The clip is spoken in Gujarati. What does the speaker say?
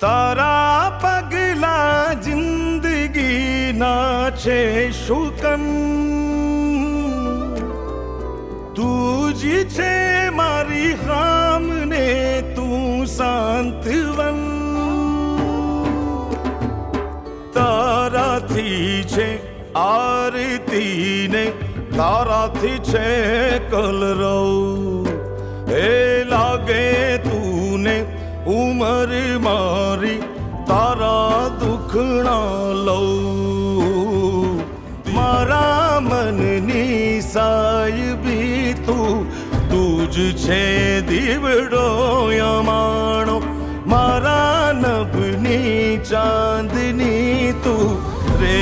તારા પગલા જિંદગી ના છે શુકન, તું જ છે મારી હામને તું શાંતવન. તારાથી છે આરતી ને તારાથી છે કલરવ, એ લાગે તુને ઉમર મારી તારા દુખણા લઉં. મારા મનની સાયબી તું જ છે દીવડો યમાણો, મારા નભની ચાંદની તું રે